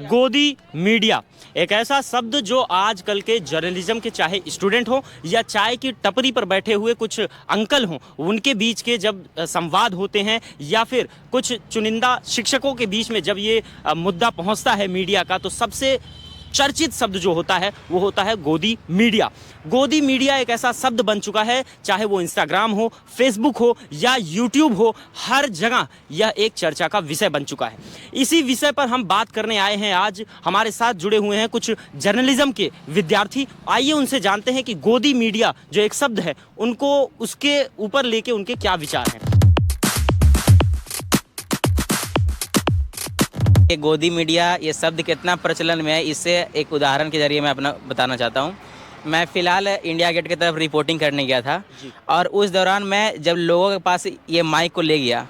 गोदी मीडिया एक ऐसा शब्द जो आजकल के जर्नलिज्म के चाहे स्टूडेंट हो या चाय की टपरी पर बैठे हुए कुछ अंकल हों, उनके बीच के जब संवाद होते हैं या फिर कुछ चुनिंदा शिक्षकों के बीच में जब ये मुद्दा पहुंचता है मीडिया का, तो सबसे चर्चित शब्द जो होता है वो होता है गोदी मीडिया। गोदी मीडिया एक ऐसा शब्द बन चुका है, चाहे वो इंस्टाग्राम हो, फेसबुक हो या यूट्यूब हो, हर जगह यह एक चर्चा का विषय बन चुका है। इसी विषय पर हम बात करने आए हैं। आज हमारे साथ जुड़े हुए हैं कुछ जर्नलिज्म के विद्यार्थी। आइए उनसे जानते हैं कि गोदी मीडिया जो एक शब्द है, उनको उसके ऊपर लेके उनके क्या विचार हैं। ये गोदी मीडिया ये शब्द कितना प्रचलन में है, इससे एक उदाहरण के जरिए मैं अपना बताना चाहता हूँ। मैं फ़िलहाल इंडिया गेट की तरफ रिपोर्टिंग करने गया था और उस दौरान मैं जब लोगों के पास ये माइक को ले गया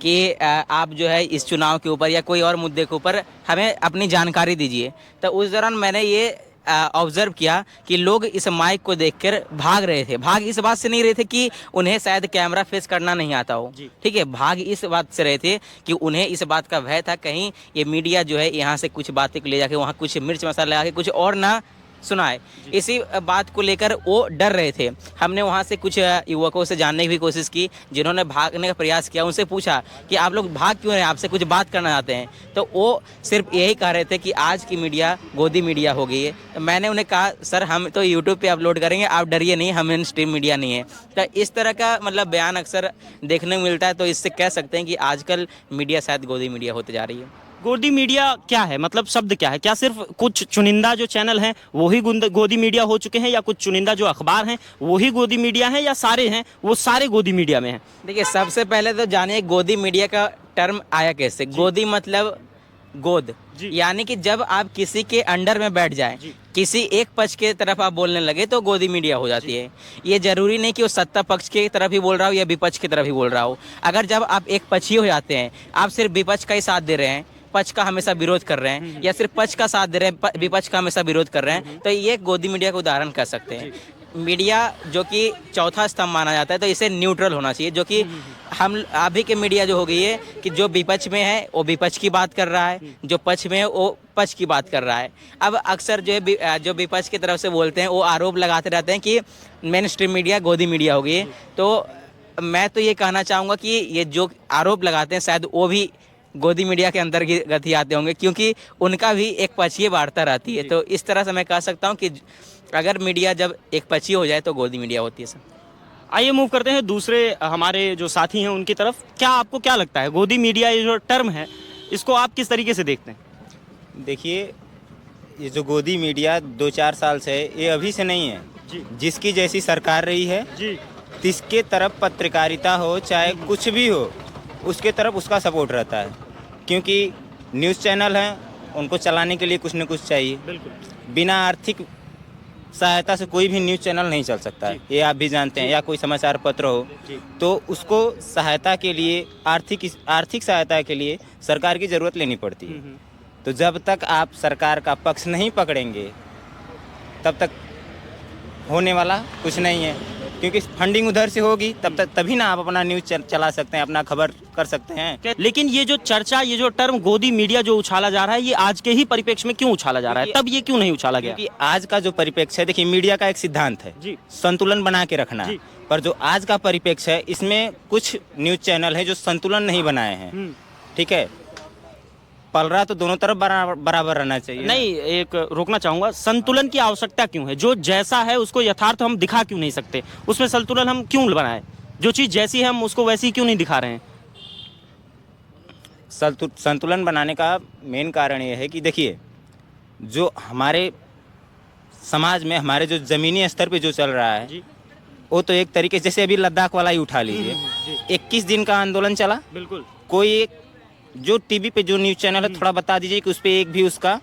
कि आप जो है इस चुनाव के ऊपर या कोई और मुद्दे के ऊपर हमें अपनी जानकारी दीजिए, तो उस दौरान मैंने ये ऑब्जर्व किया कि लोग इस माइक को देखकर भाग रहे थे। भाग इस बात से नहीं रहे थे कि उन्हें शायद कैमरा फेस करना नहीं आता हो, ठीक है, भाग इस बात से रहे थे कि उन्हें इस बात का भय था कहीं ये मीडिया जो है यहाँ से कुछ बातें ले जाके वहाँ कुछ मिर्च मसाला लगा के कुछ और ना सुनाए। इसी बात को लेकर वो डर रहे थे। हमने वहाँ से कुछ युवकों से जानने की भी कोशिश की जिन्होंने भागने का प्रयास किया। उनसे पूछा कि आप लोग भाग क्यों रहे हैं, आपसे कुछ बात करना चाहते हैं, तो वो सिर्फ यही कह रहे थे कि आज की मीडिया गोदी मीडिया हो गई है। तो मैंने उन्हें कहा सर हम तो यूट्यूब पे अपलोड करेंगे, आप डरिए नहीं, हम इन स्ट्रीम मीडिया नहीं है। तो इस तरह का मतलब बयान अक्सर देखने को मिलता है। तो इससे कह सकते हैं कि आजकल मीडिया शायद गोदी मीडिया होते जा रही है। गोदी मीडिया क्या है, मतलब शब्द क्या है? क्या सिर्फ कुछ चुनिंदा जो चैनल हैं वो ही गोदी मीडिया हो चुके हैं, या कुछ चुनिंदा जो अखबार हैं वो ही गोदी मीडिया हैं, या सारे हैं वो सारे गोदी मीडिया में हैं? देखिए, सबसे पहले तो जानिए गोदी मीडिया का टर्म आया कैसे। गोदी मतलब गोद, यानी कि जब आप किसी के अंडर में बैठ जाए, किसी एक पक्ष के तरफ आप बोलने लगे तो गोदी मीडिया हो जाती है। ये जरूरी नहीं कि वो सत्ता पक्ष की तरफ ही बोल रहा हो या विपक्ष की तरफ ही बोल रहा हो। अगर जब आप एक पक्षी हो जाते हैं, आप सिर्फ विपक्ष का ही साथ दे रहे हैं, पक्ष का हमेशा विरोध कर रहे हैं, या सिर्फ पक्ष का साथ दे रहे हैं, विपक्ष का हमेशा विरोध कर रहे हैं, तो ये गोदी मीडिया का उदाहरण कह सकते हैं। मीडिया जो कि चौथा स्तंभ माना जाता है, तो इसे न्यूट्रल होना चाहिए। जो कि हम अभी के मीडिया जो हो गई है कि जो विपक्ष में है वो विपक्ष की बात कर रहा है, जो पक्ष में है वो पक्ष की बात कर रहा है। अब अक्सर जो है जो विपक्ष की तरफ से बोलते हैं वो आरोप लगाते रहते हैं कि मेन स्ट्रीम मीडिया गोदी मीडिया हो गई है। तो मैं तो ये कहना चाहूँगा कि ये जो आरोप लगाते हैं शायद वो भी गोदी मीडिया के अंतर्गत ही आते होंगे, क्योंकि उनका भी एक पक्षीय वार्ता रहती है। तो इस तरह से मैं कह सकता हूँ कि अगर मीडिया जब एक पक्षी हो जाए तो गोदी मीडिया होती है सर। आइए मूव करते हैं दूसरे हमारे जो साथी हैं उनकी तरफ। क्या आपको क्या लगता है गोदी मीडिया ये जो टर्म है इसको आप किस तरीके से देखते हैं? देखिए, ये जो गोदी मीडिया 2-4 साल से है, ये अभी से नहीं है जी। जिसकी जैसी सरकार रही है जी, जिसके तरफ पत्रकारिता हो चाहे कुछ भी हो, उसके तरफ उसका सपोर्ट रहता है। क्योंकि न्यूज़ चैनल हैं, उनको चलाने के लिए कुछ न कुछ चाहिए। बिल्कुल, बिना आर्थिक सहायता से कोई भी न्यूज़ चैनल नहीं चल सकता है, ये आप भी जानते हैं। या कोई समाचार पत्र हो तो उसको सहायता के लिए आर्थिक सहायता के लिए सरकार की ज़रूरत लेनी पड़ती है। तो जब तक आप सरकार का पक्ष नहीं पकड़ेंगे तब तक होने वाला कुछ नहीं है, क्योंकि फंडिंग उधर से होगी तभी ना आप अपना न्यूज़ चला सकते हैं, अपना खबर कर सकते हैं। लेकिन ये जो चर्चा, ये जो टर्म गोदी मीडिया जो उछाला जा रहा है, ये आज के ही परिप्रेक्ष्य में क्यों उछाला जा रहा है? तब ये क्यों नहीं उछाला गया? क्योंकि आज का जो परिप्रेक्ष्य है, देखिए मीडिया का एक सिद्धांत है जी, संतुलन बना के रखना। पर जो आज का परिप्रेक्ष्य है इसमें कुछ न्यूज़ चैनल है जो संतुलन नहीं बनाए हैं। ठीक है, पलड़ा तो दोनों तरफ बराबर रहना चाहिए। नहीं, एक रोकना चाहूंगा, संतुलन की आवश्यकता क्यों है? जो जैसा है उसको यथार्थ हम दिखा क्यों नहीं सकते? उसमें संतुलन हम क्यों बनाए? जो चीज़ जैसी है हम उसको वैसी क्यों नहीं दिखा रहे हैं? संतुलन बनाने का मेन कारण ये है कि देखिए, जो हमारे समाज में हमारे जो ज़मीनी स्तर पे जो चल रहा है वो तो एक तरीके से, जैसे अभी लद्दाख वाला ही उठा लीजिए, 21 दिन का आंदोलन चला। बिल्कुल, कोई एक जो टीवी पे जो न्यूज़ चैनल है थोड़ा बता दीजिए कि उस पर एक भी उसका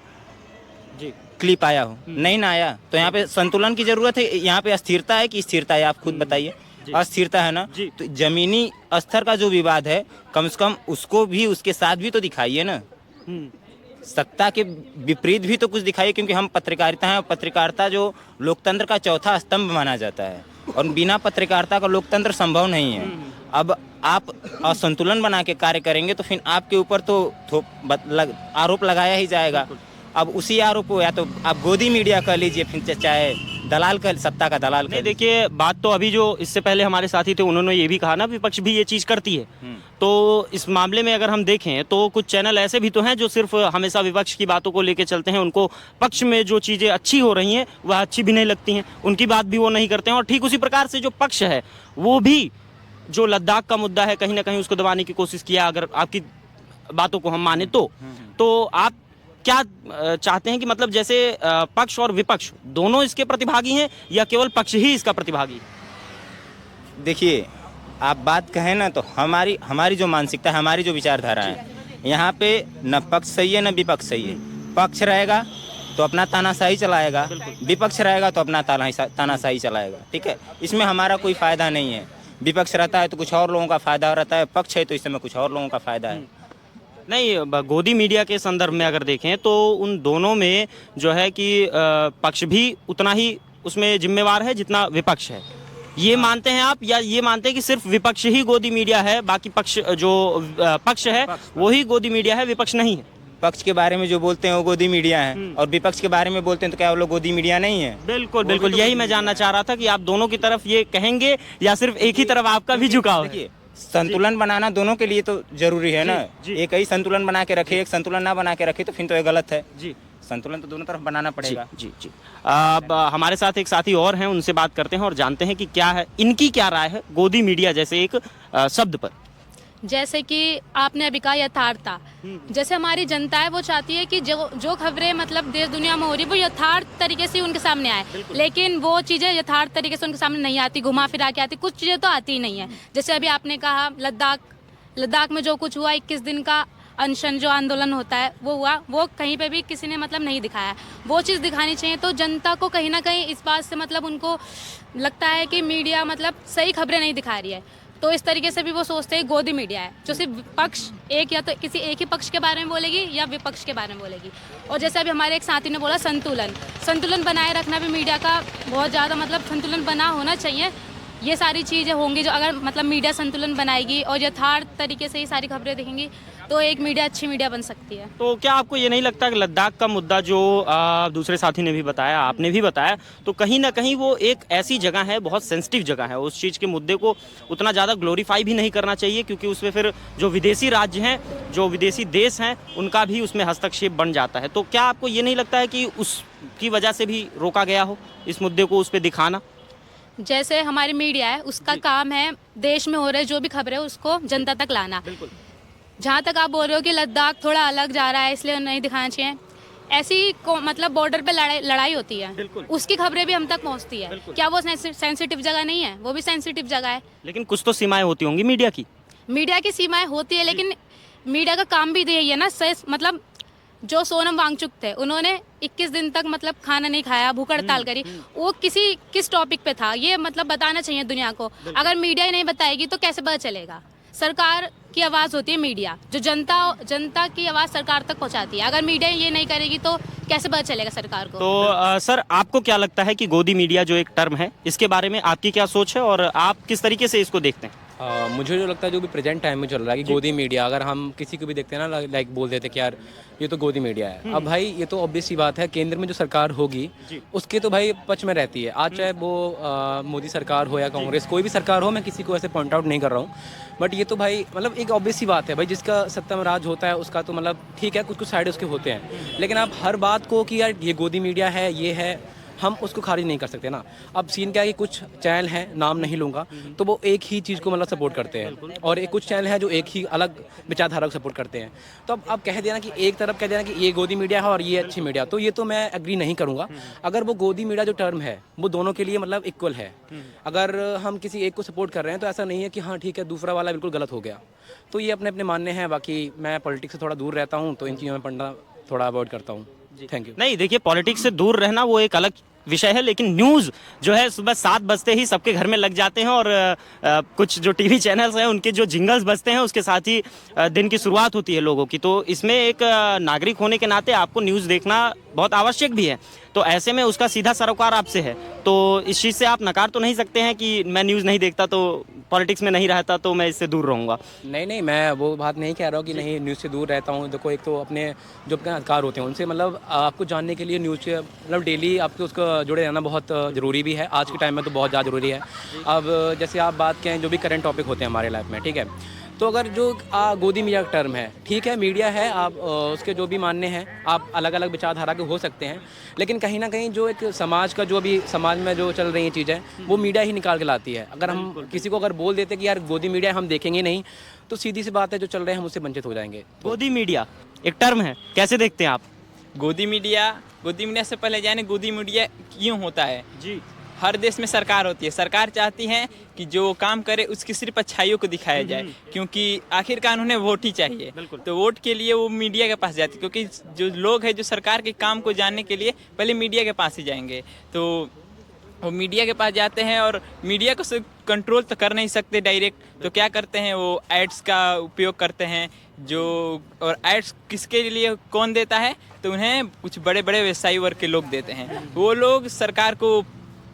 क्लिप आया हो? नहीं ना आया। तो यहाँ पे संतुलन की जरूरत है। यहाँ पे अस्थिरता है कि स्थिरता है? आप खुद बताइए। अस्थिरता है ना। तो जमीनी स्तर का जो विवाद है कम से कम उसको भी, उसके साथ भी तो दिखाइए ना। सत्ता के विपरीत भी तो कुछ दिखाइए, क्योंकि हम पत्रकारिता हैं। पत्रकारिता जो लोकतंत्र का चौथा स्तंभ माना जाता है, और बिना पत्रकारिता का लोकतंत्र संभव नहीं है। अब आप असंतुलन बना के कार्य करेंगे तो फिर आपके ऊपर तो आरोप लगाया ही जाएगा। अब उसी आरोप को या तो आप गोदी मीडिया कह लीजिए, फिर चाहे दलाल का, सत्ता का दलाल नहीं, देखिए बात तो अभी जो इससे पहले हमारे साथी थे उन्होंने ये भी कहा ना, विपक्ष भी ये चीज़ करती है। तो इस मामले में अगर हम देखें तो कुछ चैनल ऐसे भी तो हैं जो सिर्फ हमेशा विपक्ष की बातों को लेकर चलते हैं, उनको पक्ष में जो चीज़ें अच्छी हो रही हैं वह अच्छी भी नहीं लगती हैं, उनकी बात भी वो नहीं करते हैं। और ठीक उसी प्रकार से जो पक्ष है वो भी जो लद्दाख का मुद्दा है कहीं ना कहीं उसको दबाने की कोशिश किया, अगर आपकी बातों को हम माने तो आप क्या चाहते हैं कि मतलब जैसे पक्ष और विपक्ष दोनों इसके प्रतिभागी हैं या केवल पक्ष ही इसका प्रतिभागी? देखिए, आप बात कहें ना तो हमारी जो मानसिकता है, हमारी जो विचारधारा है, यहाँ पे न पक्ष सही है न विपक्ष सही है। पक्ष रहेगा तो अपना तानाशाही चलाएगा, विपक्ष रहेगा तो अपना तानाशाही चलाएगा। ठीक है, इसमें हमारा कोई फ़ायदा नहीं है। विपक्ष रहता है तो कुछ और लोगों का फ़ायदा रहता है, पक्ष है तो इसमें कुछ और लोगों का फ़ायदा है। नहीं, गोदी मीडिया के संदर्भ में अगर देखें तो उन दोनों में जो है कि पक्ष भी उतना ही उसमें जिम्मेवार है जितना विपक्ष है। ये मानते हैं आप, या ये मानते हैं कि सिर्फ विपक्ष ही गोदी मीडिया है, बाकी पक्ष जो पक्ष है वही गोदी मीडिया है, विपक्ष नहीं है? पक्ष के बारे में जो बोलते हैं वो गोदी मीडिया है, और विपक्ष के बारे में बोलते हैं तो क्या वो लोग गोदी मीडिया नहीं है? बिल्कुल बिल्कुल, यही मैं जानना चाह रहा था कि आप दोनों की तरफ ये कहेंगे या सिर्फ एक ही तरफ आपका भी झुकाव है? देखिए, संतुलन बनाना दोनों के लिए तो जरूरी है ना। एक ही संतुलन बना के रखे, एक संतुलन ना बना के रखे तो फिर तो ये गलत है जी। संतुलन तो दोनों तरफ बनाना पड़ेगा। जी जी। अब हमारे साथ एक साथी और हैं, उनसे बात करते हैं और जानते हैं कि क्या है इनकी क्या राय है गोदी मीडिया जैसे एक शब्द पर। जैसे कि आपने अभी कहा यथार्थता, जैसे हमारी जनता है वो चाहती है कि जो खबरें मतलब देश दुनिया में हो रही है वो यथार्थ तरीके से उनके सामने आए, लेकिन वो चीज़ें यथार्थ तरीके से उनके सामने नहीं आती, घुमा फिरा के आती, कुछ चीज़ें तो आती ही नहीं है। जैसे अभी आपने कहा लद्दाख में जो कुछ हुआ, 21 दिन का अनशन जो आंदोलन होता है वो हुआ, वो कहीं पे भी किसी ने मतलब नहीं दिखाया। वो चीज़ दिखानी चाहिए। तो जनता को कहीं ना कहीं इस बात से मतलब उनको लगता है कि मीडिया मतलब सही खबरें नहीं दिखा रही है, तो इस तरीके से भी वो सोचते हैं गोदी मीडिया है जो सिर्फ पक्ष एक या तो किसी एक ही पक्ष के बारे में बोलेगी या विपक्ष के बारे में बोलेगी। और जैसे अभी हमारे एक साथी ने बोला संतुलन बनाए रखना भी मीडिया का बहुत ज़्यादा मतलब संतुलन बना होना चाहिए। ये सारी चीज़ें होंगी जो अगर मतलब मीडिया संतुलन बनाएगी और यथार्थ तरीके से ही सारी खबरें देखेंगी तो एक मीडिया अच्छी मीडिया बन सकती है। तो क्या आपको ये नहीं लगता कि लद्दाख का मुद्दा जो दूसरे साथी ने भी बताया, आपने भी बताया, तो कहीं ना कहीं वो एक ऐसी जगह है, बहुत सेंसिटिव जगह है, उस चीज़ के मुद्दे को उतना ज़्यादा ग्लोरीफाई भी नहीं करना चाहिए, क्योंकि उसमें फिर जो विदेशी राज्य हैं, जो विदेशी देश हैं, उनका भी उसमें हस्तक्षेप बन जाता है। तो क्या आपको ये नहीं लगता है कि उसकी वजह से भी रोका गया हो इस मुद्दे को उस पर दिखाना? जैसे हमारी मीडिया है उसका काम है देश में हो रहे जो भी खबरें उसको जनता तक लाना। जहाँ तक आप बोल रहे हो कि लद्दाख थोड़ा अलग जा रहा है इसलिए नहीं दिखाना चाहिए, ऐसी मतलब बॉर्डर पे लड़ाई होती है, उसकी खबरें भी हम तक पहुँचती है। क्या वो सेंसिटिव जगह नहीं है? वो भी सेंसिटिव जगह है, लेकिन कुछ तो सीमाएं होती होंगी मीडिया की सीमाएं होती है, लेकिन मीडिया का काम भी यही है ना। मतलब जो सोनम वांगचुक थे उन्होंने 21 दिन तक मतलब खाना नहीं खाया, भूख हड़ताल करी, वो किस टॉपिक पे था ये मतलब बताना चाहिए दुनिया को। अगर मीडिया ही नहीं बताएगी तो कैसे पता चलेगा? सरकार की आवाज़ होती है मीडिया, जो जनता की आवाज़ सरकार तक पहुंचाती है। अगर मीडिया ये नहीं करेगी तो कैसे पता चलेगा सरकार को? तो सर, आपको क्या लगता है कि गोदी मीडिया जो एक टर्म है, इसके बारे में आपकी क्या सोच है और आप किस तरीके से इसको देखते हैं? मुझे जो लगता है जो भी प्रेजेंट टाइम में चल रहा है कि गोदी मीडिया, अगर हम किसी को भी देखते हैं ना लाइक बोल देते कि यार ये तो गोदी मीडिया है। अब भाई ये तो ऑब्वियस सी बात है, केंद्र में जो सरकार होगी उसके तो भाई पक्ष में रहती है। आज चाहे वो मोदी सरकार हो या कांग्रेस, कोई भी सरकार हो, मैं किसी को ऐसे पॉइंट आउट नहीं कर रहा हूँ, बट ये तो भाई मतलब एक ऑब्वियस सी बात है भाई, जिसका सत्ता में राज होता है उसका तो मतलब ठीक है, कुछ साइड उसके होते हैं, लेकिन आप हर बात को कि यार ये गोदी मीडिया है, ये है, हम उसको खारिज नहीं कर सकते ना। अब सीन क्या है कि कुछ चैनल हैं, नाम नहीं लूँगा, तो वो एक ही चीज़ को मतलब सपोर्ट करते हैं, और एक कुछ चैनल है जो एक ही अलग विचारधारा को सपोर्ट करते हैं। तो अब आप कह देना कि एक तरफ कह देना कि ये गोदी मीडिया है और ये अच्छी मीडिया, तो ये तो मैं एग्री नहीं करूँगा। अगर वो गोदी मीडिया जो टर्म है वो दोनों के लिए मतलब इक्वल है। अगर हम किसी एक को सपोर्ट कर रहे हैं तो ऐसा नहीं है कि हाँ ठीक है दूसरा वाला बिल्कुल गलत हो गया। तो ये अपने अपने मानने हैं। बाकी मैं पॉलिटिक्स से थोड़ा दूर रहता हूँ, तो इन चीज़ों में पढ़ना थोड़ा अवॉइड करता हूँ। Thank you. नहीं, देखिए, पॉलिटिक्स से दूर रहना वो एक अलग विषय है, लेकिन न्यूज़ जो है सुबह 7 बजते ही सबके घर में लग जाते हैं, और कुछ जो टीवी चैनल्स हैं उनके जो जिंगल्स बजते हैं उसके साथ ही दिन की शुरुआत होती है लोगों की। तो इसमें एक नागरिक होने के नाते आपको न्यूज़ देखना बहुत आवश्यक भी है। तो ऐसे में उसका सीधा सरोकार आपसे है, तो इस चीज़ से आप नकार तो नहीं सकते हैं कि मैं न्यूज़ नहीं देखता तो पॉलिटिक्स में नहीं रहता तो मैं इससे दूर रहूँगा। नहीं नहीं, मैं वो बात नहीं कह रहा हूँ कि नहीं न्यूज़ से दूर रहता हूँ। देखो, एक तो अपने जो अपने अधिकार होते हैं उनसे मतलब आपको जानने के लिए न्यूज़ से मतलब डेली आपको उसका जुड़े रहना बहुत ज़रूरी भी है। आज के टाइम में तो बहुत ज़्यादा ज़रूरी है। अब जैसे आप बात करें जो भी करंट टॉपिक होते हैं हमारे लाइफ में, ठीक है, तो अगर जो गोदी मीडिया का टर्म है, ठीक है, मीडिया है, आप उसके जो भी मानने हैं, आप अलग अलग विचारधारा के हो सकते हैं, लेकिन कहीं ना कहीं जो एक समाज का जो अभी समाज में जो चल रही हैं चीज़ें वो मीडिया ही निकाल के लाती है। अगर हम किसी को अगर बोल देते कि यार गोदी मीडिया हम देखेंगे नहीं, तो सीधी सी बात है जो चल रहे हैं हम उससे वंचित हो जाएंगे। गोदी मीडिया एक टर्म है, कैसे देखते हैं आप? गोदी मीडिया से पहले जाने गोदी मीडिया क्यों होता है। जी, हर देश में सरकार होती है, सरकार चाहती है कि जो काम करे उसकी सिर्फ अच्छाइयों को दिखाया जाए, क्योंकि आखिरकार उन्हें वोट ही चाहिए। तो वोट के लिए वो मीडिया के पास जाती है, क्योंकि जो लोग हैं जो सरकार के काम को जानने के लिए पहले मीडिया के पास ही जाएंगे। तो वो मीडिया के पास जाते हैं और मीडिया को कंट्रोल तो कर नहीं सकते डायरेक्ट, तो क्या करते हैं वो एड्स का उपयोग करते हैं। और एड्स किसके लिए कौन देता है, तो उन्हें कुछ बड़े बड़े व्यवसायी वर्ग के लोग देते हैं। वो लोग सरकार को,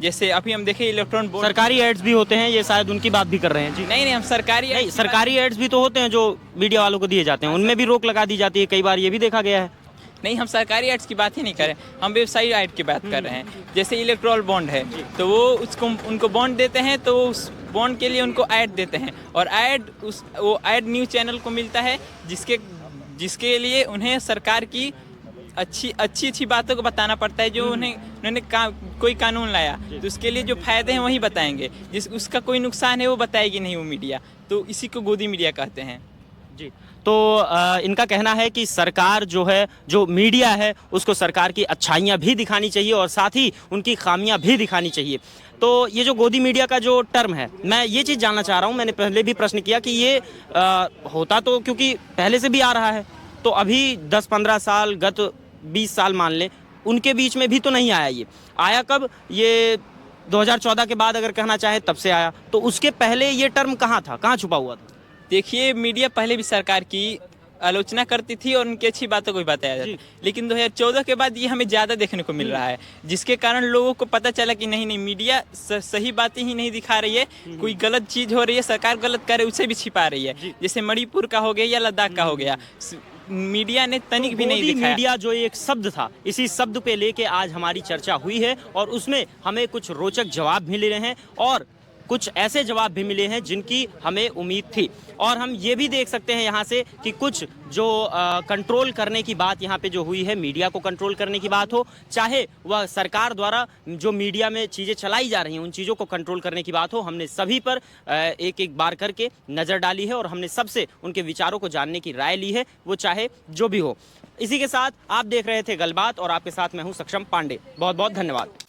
जैसे अभी हम देखें इलेक्ट्रॉन बोर्ड, सरकारी एड्स भी होते हैं, ये शायद उनकी बात भी कर रहे हैं। जी नहीं हम सरकारी नहीं, सरकारी एड्स भी तो होते हैं जो मीडिया वालों को दिए जाते हैं, उनमें भी रोक लगा दी जाती है, कई बार ये भी देखा गया है। नहीं, हम सरकारी एड्स की बात ही नहीं कर रहे, हम व्यवसायी एड की बात कर रहे हैं। जैसे इलेक्ट्रॉल बॉन्ड है, तो वो उसको उनको बॉन्ड देते हैं, तो उस बॉन्ड के लिए उनको ऐड देते हैं, और वो ऐड न्यूज़ चैनल को मिलता है, जिसके लिए उन्हें सरकार की अच्छी बातों को बताना पड़ता है। जो उन्होंने कोई कानून लाया तो उसके लिए जो फायदे हैं वही बताएंगे, उसका कोई नुकसान है वो बताएगी नहीं वो मीडिया। तो इसी को गोदी मीडिया कहते हैं। जी, तो इनका कहना है कि सरकार जो है, जो मीडिया है, उसको सरकार की अच्छाइयाँ भी दिखानी चाहिए और साथ ही उनकी खामियाँ भी दिखानी चाहिए। तो ये जो गोदी मीडिया का जो टर्म है, मैं ये चीज़ जानना चाह रहा हूँ, मैंने पहले भी प्रश्न किया कि ये होता तो क्योंकि पहले से भी आ रहा है, तो अभी 10-15 साल, गत 20 साल मान लें, उनके बीच में भी तो नहीं आया। ये आया कब? ये 2014 के बाद अगर कहना चाहे तब से आया, तो उसके पहले ये टर्म कहाँ था, कहाँ छुपा हुआ था? देखिए, मीडिया पहले भी सरकार की आलोचना करती थी और उनकी अच्छी बातों को भी बताया जाता, लेकिन 2014 के बाद ये हमें ज़्यादा देखने को मिल रहा है, जिसके कारण लोगों को पता चला कि नहीं मीडिया सही बातें ही नहीं दिखा रही है, कोई गलत चीज़ हो रही है, सरकार गलत करे उसे भी छिपा रही है। जैसे मणिपुर का हो गया या लद्दाख का हो गया, मीडिया ने तनिक भी नहीं दिखाया। मीडिया जो एक शब्द था, इसी शब्द पे लेके आज हमारी चर्चा हुई है और उसमें हमें कुछ रोचक जवाब मिले हैं और कुछ ऐसे जवाब भी मिले हैं जिनकी हमें उम्मीद थी। और हम ये भी देख सकते हैं यहाँ से कि कुछ जो कंट्रोल करने की बात यहाँ पे जो हुई है, मीडिया को कंट्रोल करने की बात हो, चाहे वह सरकार द्वारा जो मीडिया में चीज़ें चलाई जा रही हैं उन चीज़ों को कंट्रोल करने की बात हो, हमने सभी पर एक एक बार करके नज़र डाली है और हमने सबसे उनके विचारों को जानने की राय ली है, वो चाहे जो भी हो। इसी के साथ आप देख रहे थे गलबात और आपके साथ मैं हूँ सक्षम पांडे। बहुत बहुत धन्यवाद।